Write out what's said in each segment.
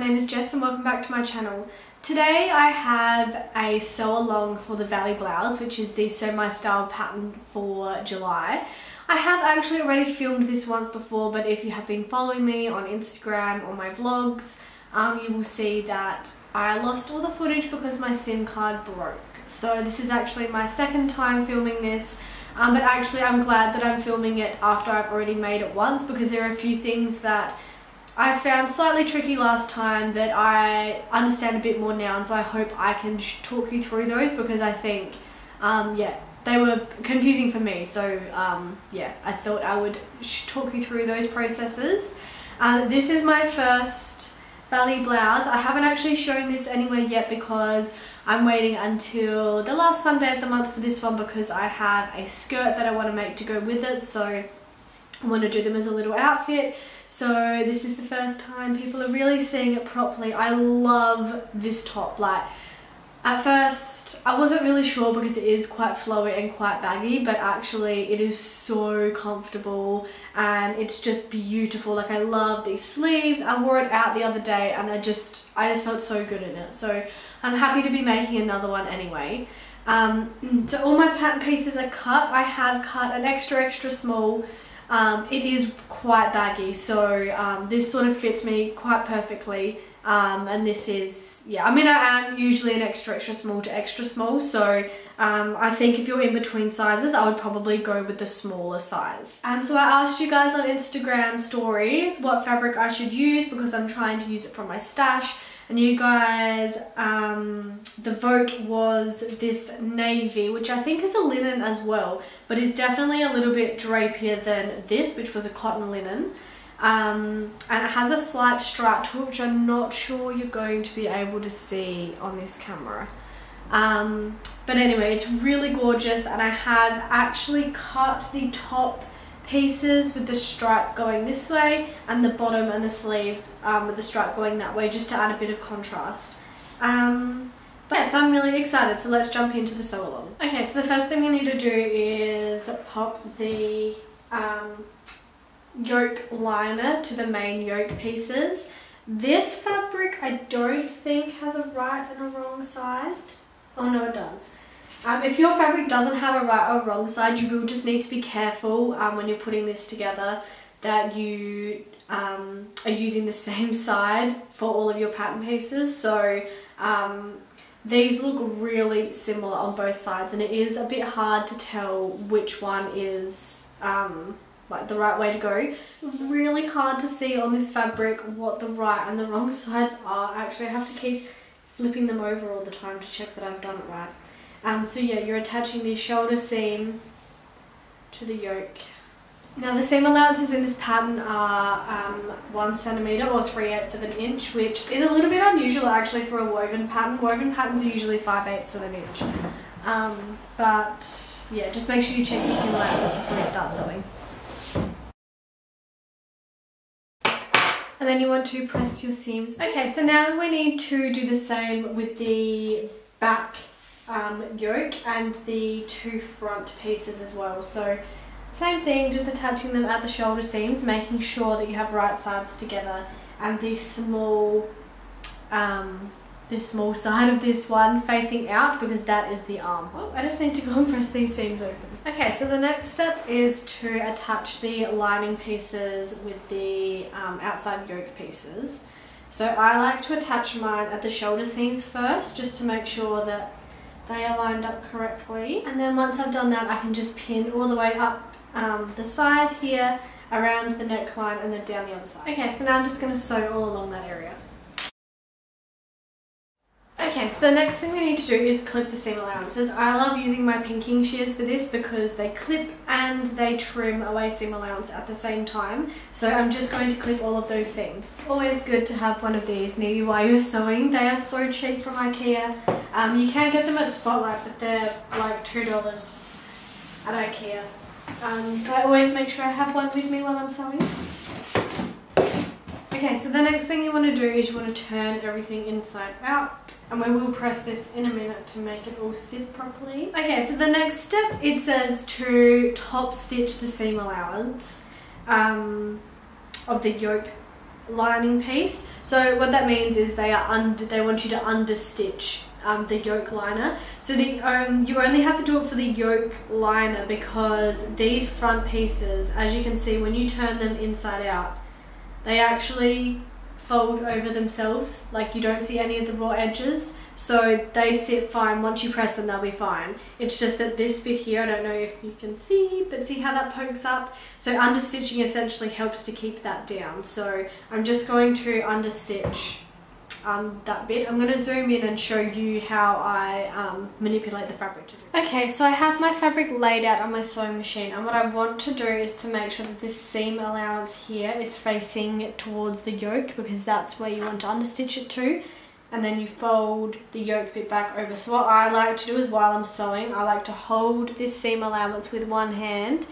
name is Jess and welcome back to my channel. Today I have a sew along for the Valley Blouse, which is the Sew My Style pattern for July. I have actually already filmed this once before, but if you have been following me on Instagram or my vlogs, you will see that I lost all the footage because my SIM card broke. So this is actually my second time filming this, but actually I'm glad that I'm filming it after I've already made it once, because there are a few things that I found slightly tricky last time that I understand a bit more now, and so I hope I can talk you through those, because I think, yeah, they were confusing for me. So yeah, I thought I would talk you through those processes. This is my first Valley Blouse. I haven't actually shown this anywhere yet because I'm waiting until the last Sunday of the month for this one, because I have a skirt that I want to make to go with it, so I want to do them as a little outfit. So this is the first time people are really seeing it properly. I love this top. Like, at first I wasn't really sure because it is quite flowy and quite baggy, but actually it is so comfortable and it's just beautiful. Like, I love these sleeves. I wore it out the other day and I just felt so good in it. So I'm happy to be making another one anyway. So all my pattern pieces are cut. I have cut an extra small. It is quite baggy, so this sort of fits me quite perfectly, and this is, yeah, I mean, I am usually an extra small to extra small, so I think if you're in between sizes, I would probably go with the smaller size. So I asked you guys on Instagram stories what fabric I should use because I'm trying to use it from my stash, and you guys, the vote was this navy, which I think is a linen as well, but is definitely a little bit drapier than this, which was a cotton linen. And it has a slight stripe to it, which I'm not sure you're going to be able to see on this camera. But anyway, it's really gorgeous, and I have actually cut the top pieces with the stripe going this way and the bottom and the sleeves with the stripe going that way, just to add a bit of contrast. But yeah, so I'm really excited, so let's jump into the sew along. Okay, so the first thing we need to do is pop the yoke liner to the main yoke pieces. This fabric I don't think has a right and a wrong side. Oh no, it does. If your fabric doesn't have a right or wrong side, you will just need to be careful when you're putting this together that you are using the same side for all of your pattern pieces. So these look really similar on both sides, and it is a bit hard to tell which one is like the right way to go. It's really hard to see on this fabric what the right and the wrong sides are. Actually, I have to keep flipping them over all the time to check that I've done it right. So yeah, you're attaching the shoulder seam to the yoke. Now the seam allowances in this pattern are 1 centimetre or 3/8 of an inch, which is a little bit unusual actually for a woven pattern. Woven patterns are usually 5/8 of an inch. But yeah, just make sure you check your seam allowances before you start sewing. And then you want to press your seams. Okay, so now we need to do the same with the back yoke and the 2 front pieces as well. So same thing, just attaching them at the shoulder seams, making sure that you have right sides together, and the small side of this one facing out, because that is the arm. Oh, I just need to go and press these seams open. Okay, so the next step is to attach the lining pieces with the outside yoke pieces. So I like to attach mine at the shoulder seams first, just to make sure that they are lined up correctly, and then once I've done that, I can just pin all the way up the side here, around the neckline, and then down the other side. Okay, so now I'm just going to sew all along that area. Okay, so the next thing we need to do is clip the seam allowances. I love using my pinking shears for this because they clip and they trim away seam allowance at the same time. So I'm just going to clip all of those seams. Always good to have one of these near you while you're sewing. They are so cheap from IKEA. You can get them at Spotlight, but they're like $2 at IKEA. So I always make sure I have one with me while I'm sewing. Okay, so the next thing you want to do is you want to turn everything inside out, and we will press this in a minute to make it all sit properly. Okay, so the next step, it says to top stitch the seam allowance of the yoke lining piece. So what that means is they want you to understitch the yoke liner. So you only have to do it for the yoke liner because these front pieces, as you can see, when you turn them inside out, they actually fold over themselves. Like, you don't see any of the raw edges, so they sit fine. Once you press them, they'll be fine. It's just that this bit here, I don't know if you can see, but see how that pokes up? So understitching essentially helps to keep that down. So I'm just going to understitch that bit. I'm going to zoom in and show you how I manipulate the fabric to do it. Okay, so I have my fabric laid out on my sewing machine, and what I want to do is to make sure that this seam allowance here is facing towards the yoke, because that's where you want to understitch it to, and then you fold the yoke bit back over. So what I like to do is, while I'm sewing, I like to hold this seam allowance with one hand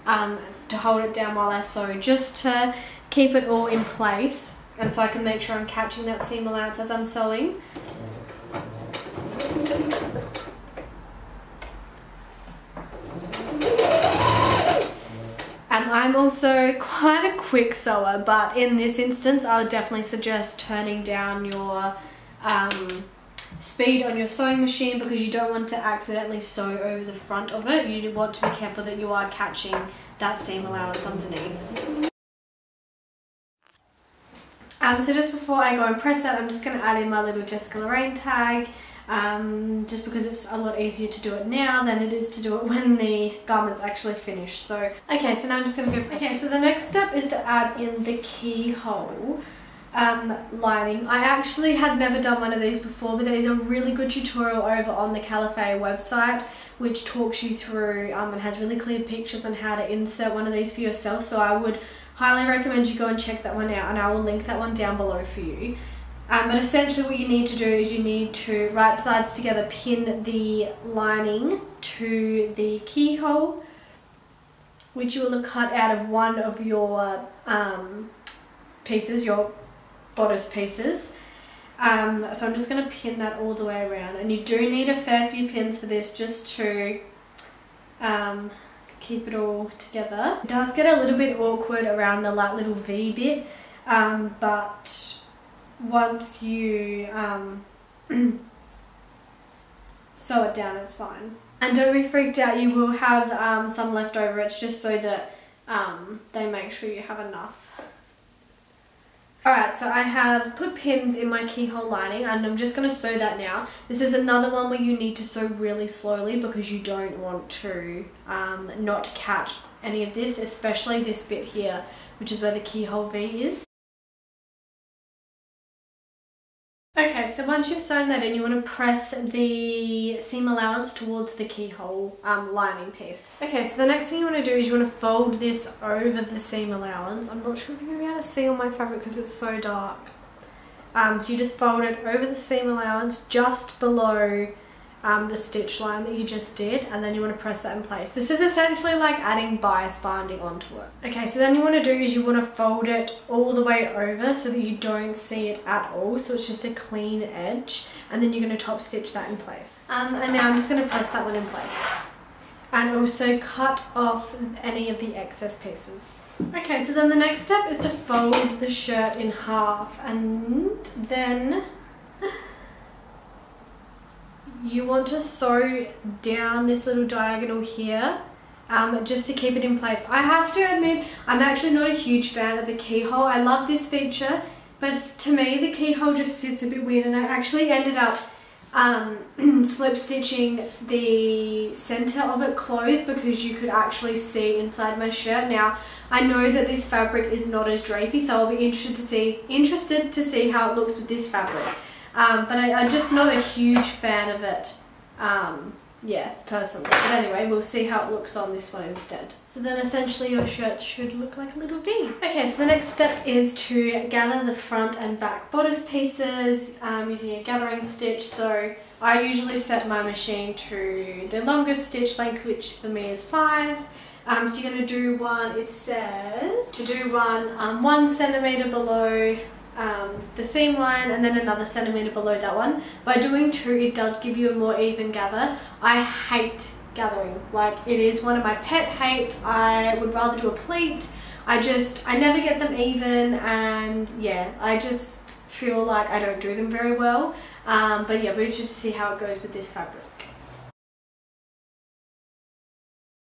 to hold it down while I sew, just to keep it all in place. And so I can make sure I'm catching that seam allowance as I'm sewing. And I'm also quite a quick sewer, but in this instance I would definitely suggest turning down your speed on your sewing machine, because you don't want to accidentally sew over the front of it. You want to be careful that you are catching that seam allowance underneath. So just before I go and press that, I'm just going to add in my little Jessica Lorraine tag, just because it's a lot easier to do it now than it is to do it when the garment's actually finished. So, okay, so now I'm just going to go press. Okay, so the next step is to add in the keyhole lining. I actually had never done one of these before, but there is a really good tutorial over on the Cali Faye website which talks you through and has really clear pictures on how to insert one of these for yourself. So I would highly recommend you go and check that one out, and I will link that one down below for you. But essentially what you need to do is you need to, right sides together, pin the lining to the keyhole, which you will have cut out of one of your pieces, your bodice pieces. So I'm just going to pin that all the way around, and you do need a fair few pins for this, just to keep it all together. It does get a little bit awkward around the like little V bit, but once you sew it down, it's fine. And don't be freaked out, you will have some left over. It's just so that they make sure you have enough. Alright, so I have put pins in my keyhole lining, and I'm just going to sew that now. This is another one where you need to sew really slowly, because you don't want to not catch any of this, especially this bit here, which is where the keyhole V is. Okay, so once you've sewn that in, you want to press the seam allowance towards the keyhole lining piece. Okay, so the next thing you want to do is you want to fold this over the seam allowance. I'm not sure if you're going to be able to see on my fabric because it's so dark. So you just fold it over the seam allowance just below the stitch line that you just did, and then you want to press that in place. This is essentially like adding bias binding onto it. Okay, so then you want to do is you want to fold it all the way over so that you don't see it at all, so it's just a clean edge, and then you're going to top stitch that in place. And now I'm just going to press that one in place, and also cut off any of the excess pieces. Okay, so then the next step is to fold the shirt in half, and then you want to sew down this little diagonal here just to keep it in place. I have to admit, I'm actually not a huge fan of the keyhole. I love this feature, but to me the keyhole just sits a bit weird, and I actually ended up slip stitching the center of it closed because you could actually see inside my shirt. Now I know that this fabric is not as drapey, so I'll be interested to see how it looks with this fabric. But I'm just not a huge fan of it, yeah, personally. But anyway, we'll see how it looks on this one instead. So then essentially your shirt should look like a little V. Okay, so the next step is to gather the front and back bodice pieces using a gathering stitch. So I usually set my machine to the longest stitch length, which for me is 5. So you're going to do one, it says, to do one 1 centimetre below the seam line, and then another centimetre below that one. By doing 2, it does give you a more even gather. I hate gathering, like it is one of my pet hates. I would rather do a pleat I never get them even, and yeah, I just feel like I don't do them very well. But yeah, we're interested to see how it goes with this fabric.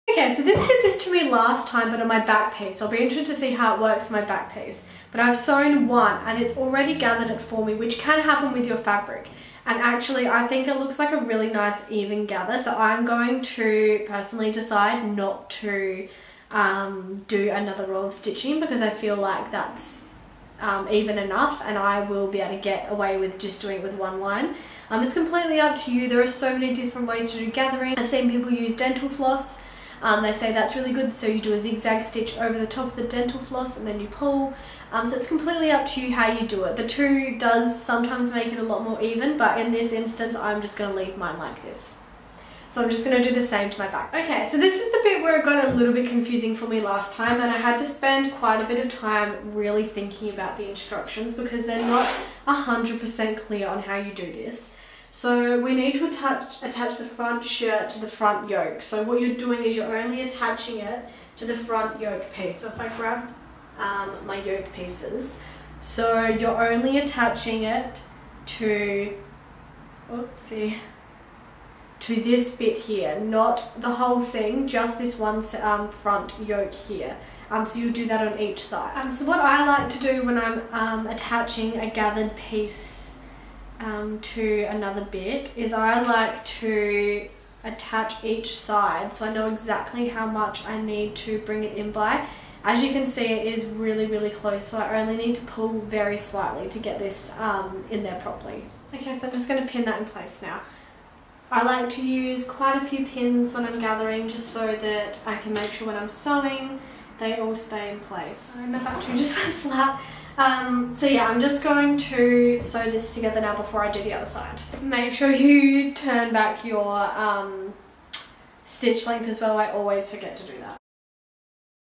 Okay, so this did this to me last time, but on my back piece. So I'll be interested to see how it works on my back piece. But I've sewn one and it's already gathered it for me, which can happen with your fabric. And actually, I think it looks like a really nice even gather. So I'm going to personally decide not to do another row of stitching, because I feel like that's even enough, and I will be able to get away with just doing it with one line. It's completely up to you. There are so many different ways to do gathering. I've seen people use dental floss. They say that's really good, so you do a zigzag stitch over the top of the dental floss and then you pull. So it's completely up to you how you do it. The two does sometimes make it a lot more even, but in this instance I'm just going to leave mine like this. So I'm just going to do the same to my back. Okay, so this is the bit where it got a little bit confusing for me last time, and I had to spend quite a bit of time really thinking about the instructions because they're not 100% clear on how you do this. So we need to attach the front shirt to the front yoke. So what you're doing is you're only attaching it to the front yoke piece. So if I grab my yoke pieces, so you're only attaching it to, oopsie, to this bit here, not the whole thing, just this one front yoke here. So you'll do that on each side. So what I like to do when I'm attaching a gathered piece to another bit is I like to attach each side so I know exactly how much I need to bring it in by. As you can see, it is really, really close, so I only need to pull very slightly to get this in there properly. Okay, so I'm just going to pin that in place now. I like to use quite a few pins when I'm gathering, just so that I can make sure when I'm sewing they all stay in place. Sorry, my battery just went flat. So yeah, I'm just going to sew this together now before I do the other side. Make sure you turn back your stitch length as well. I always forget to do that.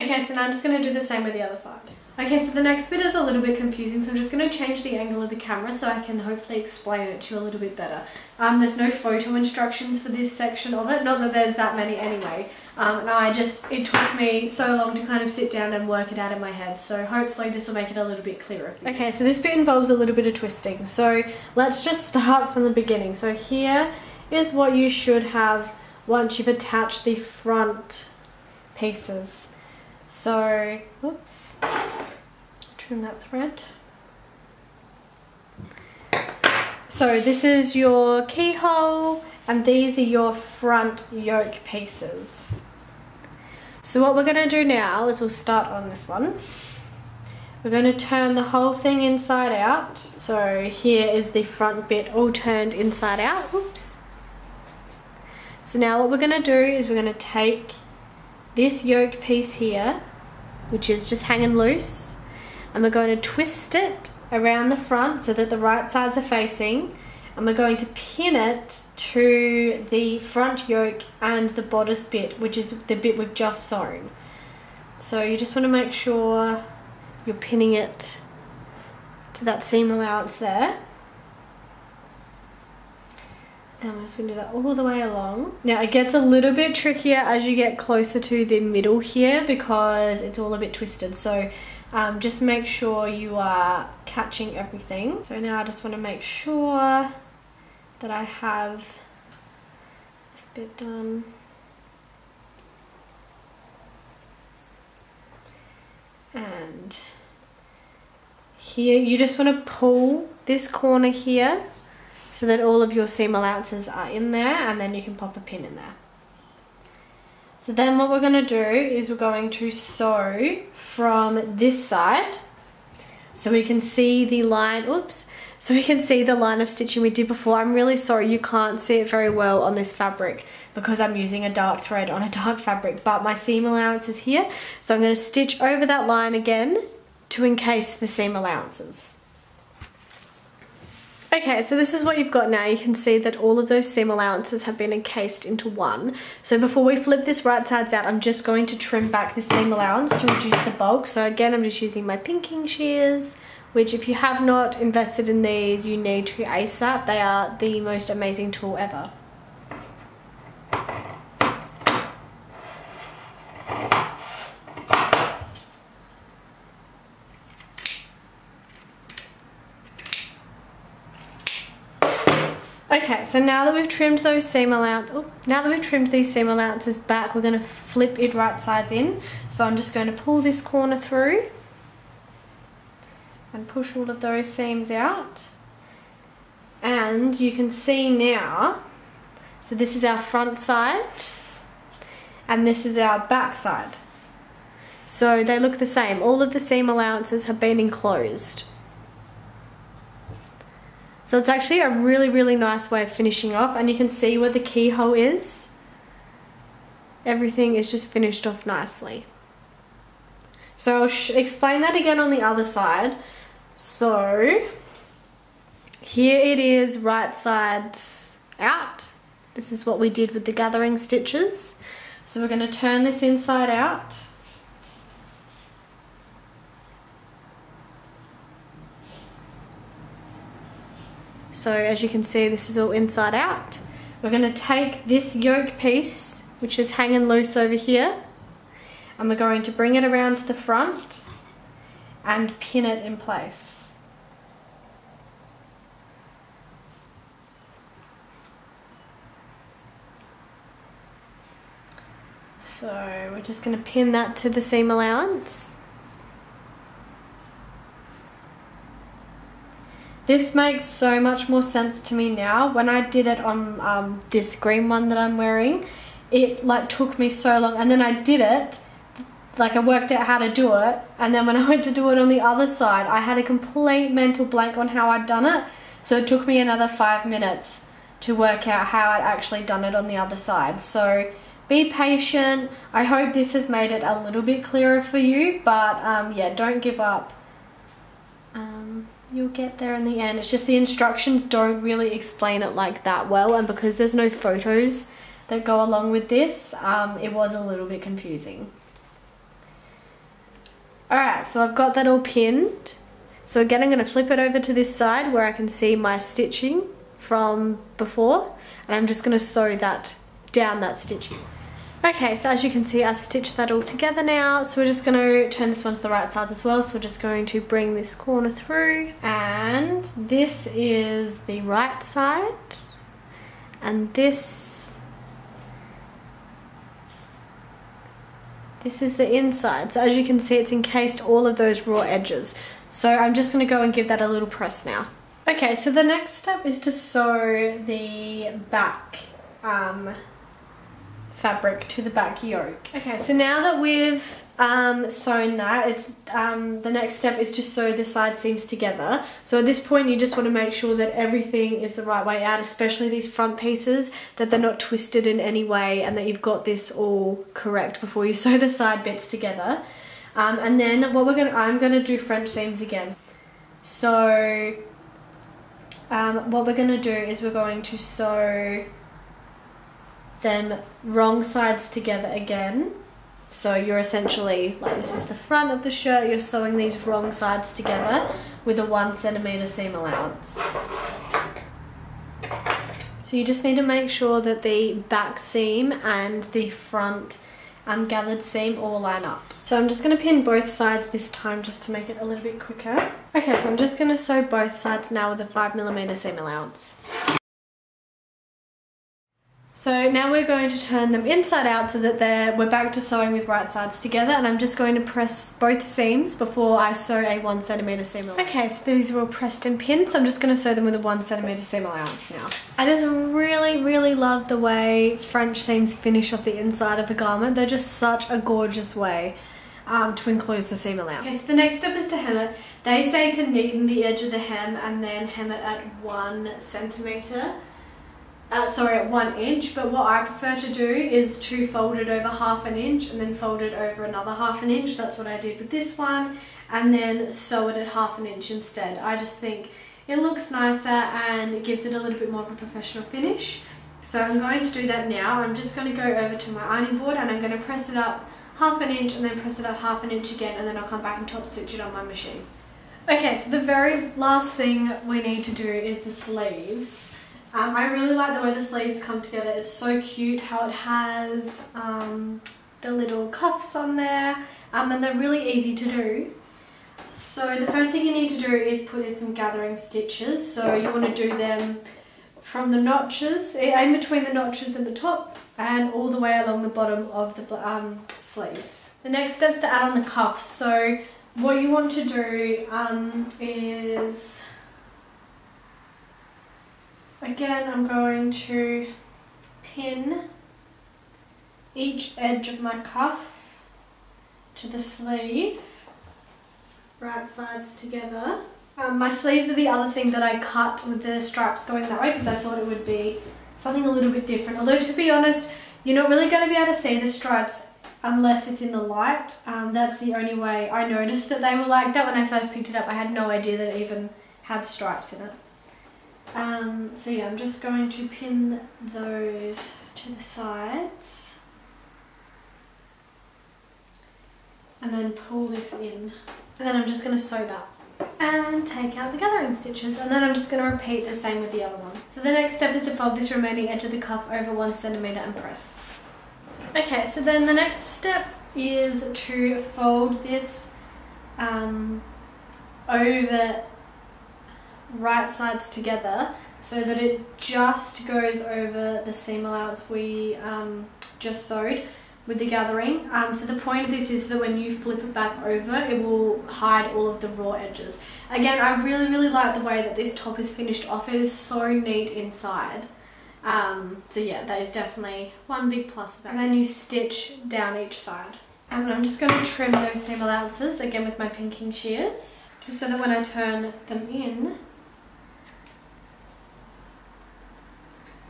Okay, so now I'm just going to do the same with the other side. Okay, so the next bit is a little bit confusing, so I'm just going to change the angle of the camera so I can hopefully explain it to you a little bit better. There's no photo instructions for this section of it, not that there's that many anyway. And it took me so long to kind of sit down and work it out in my head, so hopefully this will make it a little bit clearer. Okay, so this bit involves a little bit of twisting, so let's just start from the beginning. So here is what you should have once you've attached the front pieces. So, whoops, trim that thread. So this is your keyhole and these are your front yoke pieces. So what we're going to do now is we'll start on this one. We're going to turn the whole thing inside out. So here is the front bit all turned inside out. Oops. So now what we're going to do is we're going to take this yoke piece here, which is just hanging loose, and we're going to twist it around the front so that the right sides are facing, and we're going to pin it to the front yoke and the bodice bit, which is the bit we've just sewn. So you just want to make sure you're pinning it to that seam allowance there. And I'm just going to do that all the way along. Now it gets a little bit trickier as you get closer to the middle here because it's all a bit twisted. So just make sure you are catching everything. So now I just want to make sure that I have this bit done. And here you just want to pull this corner here so that all of your seam allowances are in there, and then you can pop a pin in there. So then what we're going to do is we're going to sew from this side so we can see the line, oops, so we can see the line of stitching we did before. I'm really sorry you can't see it very well on this fabric because I'm using a dark thread on a dark fabric, but my seam allowance is here. So I'm going to stitch over that line again to encase the seam allowances. Okay, so this is what you've got now. You can see that all of those seam allowances have been encased into one. So before we flip this right sides out, I'm just going to trim back the seam allowance to reduce the bulk. So again, I'm just using my pinking shears, which if you have not invested in these, you need to ASAP. They are the most amazing tool ever. Okay, so now that we've trimmed those seam these seam allowances back, we're going to flip it right sides in. So I'm just going to pull this corner through and push all of those seams out. And you can see now, so this is our front side and this is our back side. So they look the same. All of the seam allowances have been enclosed. So it's actually a really, really nice way of finishing off, and you can see where the keyhole is. Everything is just finished off nicely. So I'll explain that again on the other side. So here it is, right sides out. This is what we did with the gathering stitches. So we're going to turn this inside out. So as you can see, this is all inside out. We're going to take this yoke piece, which is hanging loose over here, and we're going to bring it around to the front and pin it in place. So we're just going to pin that to the seam allowance. This makes so much more sense to me now. When I did it on this green one that I'm wearing, it like took me so long, and then I did it, like I worked out how to do it, and then when I went to do it on the other side, I had a complete mental blank on how I'd done it. So it took me another 5 minutes to work out how I'd actually done it on the other side. So be patient. I hope this has made it a little bit clearer for you, but yeah, don't give up. You'll get there in the end. It's just the instructions don't really explain it like that well, and because there's no photos that go along with this, it was a little bit confusing. Alright, so I've got that all pinned. So again, I'm going to flip it over to this side where I can see my stitching from before, and I'm just going to sew that down, that stitching. Okay, so as you can see, I've stitched that all together now. So we're just going to turn this one to the right side as well. So we're just going to bring this corner through, and this is the right side, and this is the inside. So as you can see, it's encased all of those raw edges. So I'm just going to go and give that a little press now. Okay, so the next step is to sew the back fabric to the back yoke. Okay, so now that we've sewn that, it's the next step is to sew the side seams together. So at this point, you just want to make sure that everything is the right way out, especially these front pieces, that they're not twisted in any way, and that you've got this all correct before you sew the side bits together. And then I'm gonna do French seams again. So what we're gonna do is we're going to sew them wrong sides together again. So you're essentially, like, this is the front of the shirt, you're sewing these wrong sides together with a 1 centimeter seam allowance. So you just need to make sure that the back seam and the front gathered seam all line up. So I'm just going to pin both sides this time just to make it a little bit quicker. Okay, so I'm just going to sew both sides now with a 5mm seam allowance. So now we're going to turn them inside out so that we're back to sewing with right sides together, and I'm just going to press both seams before I sew a 1 centimeter seam allowance. Okay, so these are all pressed and pinned, so I'm just going to sew them with a 1 centimeter seam allowance now. I just really, really love the way French seams finish off the inside of a garment. They're just such a gorgeous way to enclose the seam allowance. Okay, so the next step is to hem it. They say to neaten the edge of the hem and then hem it at 1 centimeter. At 1 inch, but what I prefer to do is to fold it over 1/2 inch and then fold it over another 1/2 inch. That's what I did with this one, and then sew it at 1/2 inch instead. I just think it looks nicer and it gives it a little bit more of a professional finish. So I'm going to do that now. I'm just going to go over to my ironing board and I'm going to press it up 1/2 inch and then press it up 1/2 inch again, and then I'll come back and top stitch it on my machine. Okay, so the very last thing we need to do is the sleeves. I really like the way the sleeves come together. It's so cute how it has the little cuffs on there, and they're really easy to do. So the first thing you need to do is put in some gathering stitches. So you want to do them from the notches, in between the notches at the top and all the way along the bottom of the sleeves. The next step is to add on the cuffs. So what you want to do is, again, I'm going to pin each edge of my cuff to the sleeve, right sides together. My sleeves are the other thing that I cut with the stripes going that way because I thought it would be something a little bit different. Although, to be honest, you're not really going to be able to see the stripes unless it's in the light. That's the only way. I noticed that they were like that when I first picked it up. I had no idea that it even had stripes in it. So yeah, I'm just going to pin those to the sides and then pull this in. And then I'm just going to sew that and take out the gathering stitches, and then I'm just going to repeat the same with the other one. So the next step is to fold this remaining edge of the cuff over 1 centimeter and press. Okay, so then the next step is to fold this over right sides together so that it just goes over the seam allowance we just sewed with the gathering. So the point of this is that when you flip it back over, it will hide all of the raw edges. Again, I really like the way that this top is finished off. It is so neat inside. So yeah, that is definitely one big plus about it. And then you stitch down each side. And I'm just going to trim those seam allowances again with my pinking shears, just so that when I turn them in,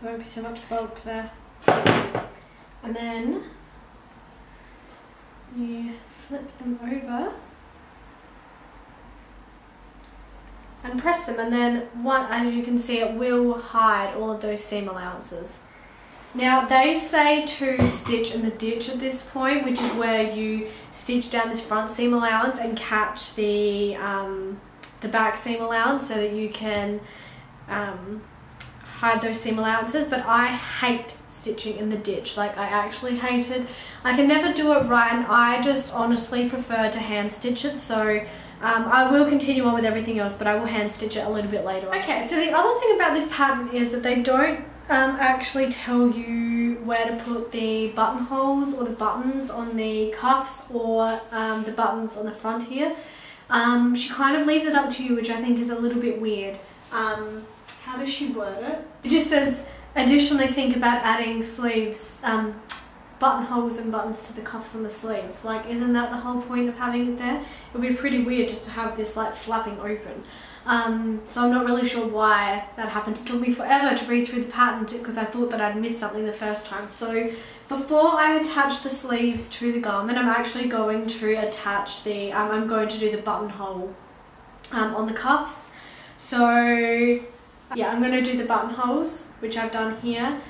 there won't be so much bulk there. And then you flip them over and press them, and then as you can see, it will hide all of those seam allowances. Now they say to stitch in the ditch at this point, which is where you stitch down this front seam allowance and catch the back seam allowance so that you can hide those seam allowances. But I hate stitching in the ditch. Like, I actually hate it. I can never do it right, and I just honestly prefer to hand stitch it. So I will continue on with everything else, but I will hand stitch it a little bit later on. Okay, so the other thing about this pattern is that they don't actually tell you where to put the buttonholes or the buttons on the cuffs or the buttons on the front here. She kind of leaves it up to you, which I think is a little bit weird. How does she word it? It just says, additionally think about adding sleeves, buttonholes and buttons to the cuffs and the sleeves. Like, isn't that the whole point of having it there? It would be pretty weird just to have this like flapping open. So I'm not really sure why that happens. It took me forever to read through the pattern because I thought that I'd missed something the first time. So before I attach the sleeves to the garment, I'm actually going to attach the, I'm going to do the buttonhole on the cuffs. So yeah, I'm going to do the buttonholes, which I've done here.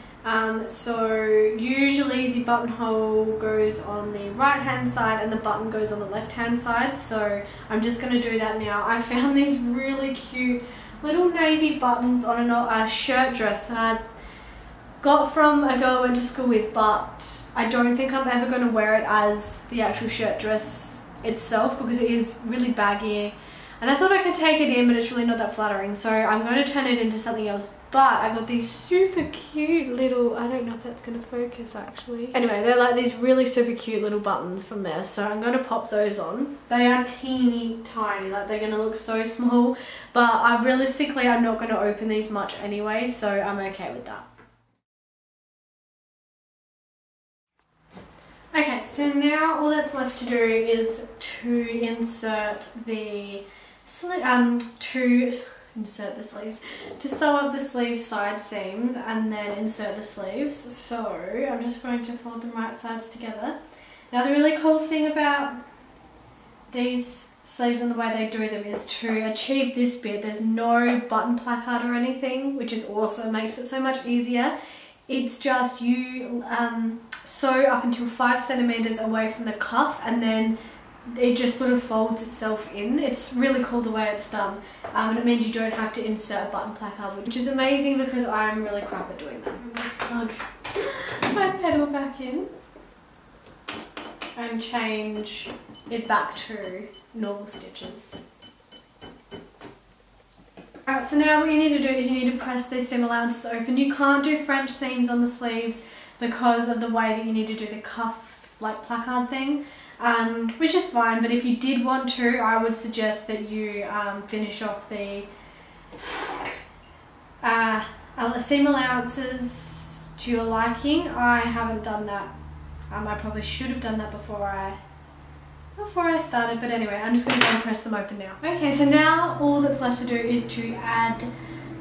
So usually the buttonhole goes on the right hand side and the button goes on the left hand side, so I'm just going to do that now. I found these really cute little navy buttons on a shirt dress that I got from a girl I went to school with, but I don't think I'm ever going to wear it as the actual shirt dress itself because it is really baggy, and I thought I could take it in, but it's really not that flattering, so I'm going to turn it into something else. But I got these super cute little, I don't know if that's going to focus actually. Anyway, they're like these really super cute little buttons from there. So I'm going to pop those on. They are teeny tiny, like they're going to look so small. But realistically, I'm not going to open these much anyway, so I'm okay with that. Okay, so now all that's left to do is to insert the to sew up the sleeve side seams and then insert the sleeves. So I'm just going to fold them right sides together. Now the really cool thing about these sleeves and the way they do them is to achieve this bit, there's no button placard or anything, which is awesome, makes it so much easier. It's just you sew up until 5 centimeters away from the cuff, and then it just sort of folds itself in. It's really cool the way it's done, and it means you don't have to insert a button placard, which is amazing because I'm really crap at doing that. Plug my pedal back in and change it back to normal stitches. Alright, so now what you need to do is you need to press these seam allowances open. You can't do French seams on the sleeves because of the way that you need to do the cuff, like placard thing, which is fine, but if you did want to, I would suggest that you finish off the seam allowances to your liking. I haven't done that. I probably should have done that before I started, but anyway, I'm just going to go and press them open now. Okay, so now all that's left to do is to add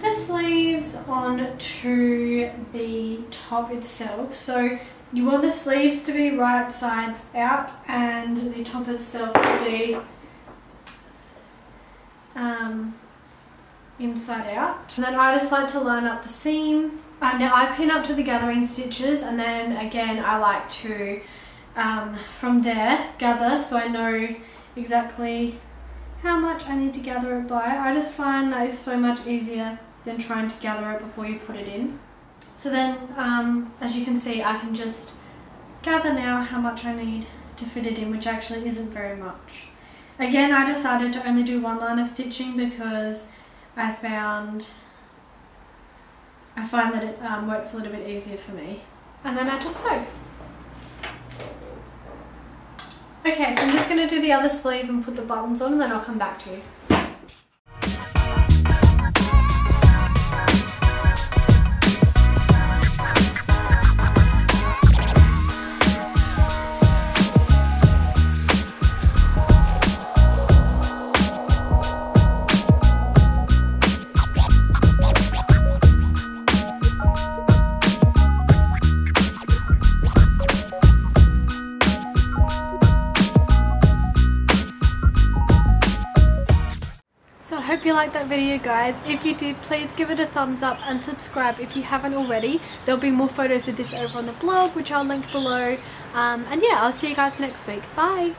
the sleeves onto the top itself. So you want the sleeves to be right sides out and the top itself to be inside out. And then I just like to line up the seam. Now I pin up to the gathering stitches, and then again I like to from there gather, so I know exactly how much I need to gather it by. I just find that is so much easier than trying to gather it before you put it in. So then as you can see, I can just gather now how much I need to fit it in, which actually isn't very much. Again, I decided to only do one line of stitching because I find that it works a little bit easier for me. And then I just sew. Okay, so I'm just going to do the other sleeve and put the buttons on, and then I'll come back to you. I hope you liked that video, guys. If you did, please give it a thumbs up and subscribe if you haven't already. There'll be more photos of this over on the blog, which I'll link below. And yeah, I'll see you guys next week. Bye!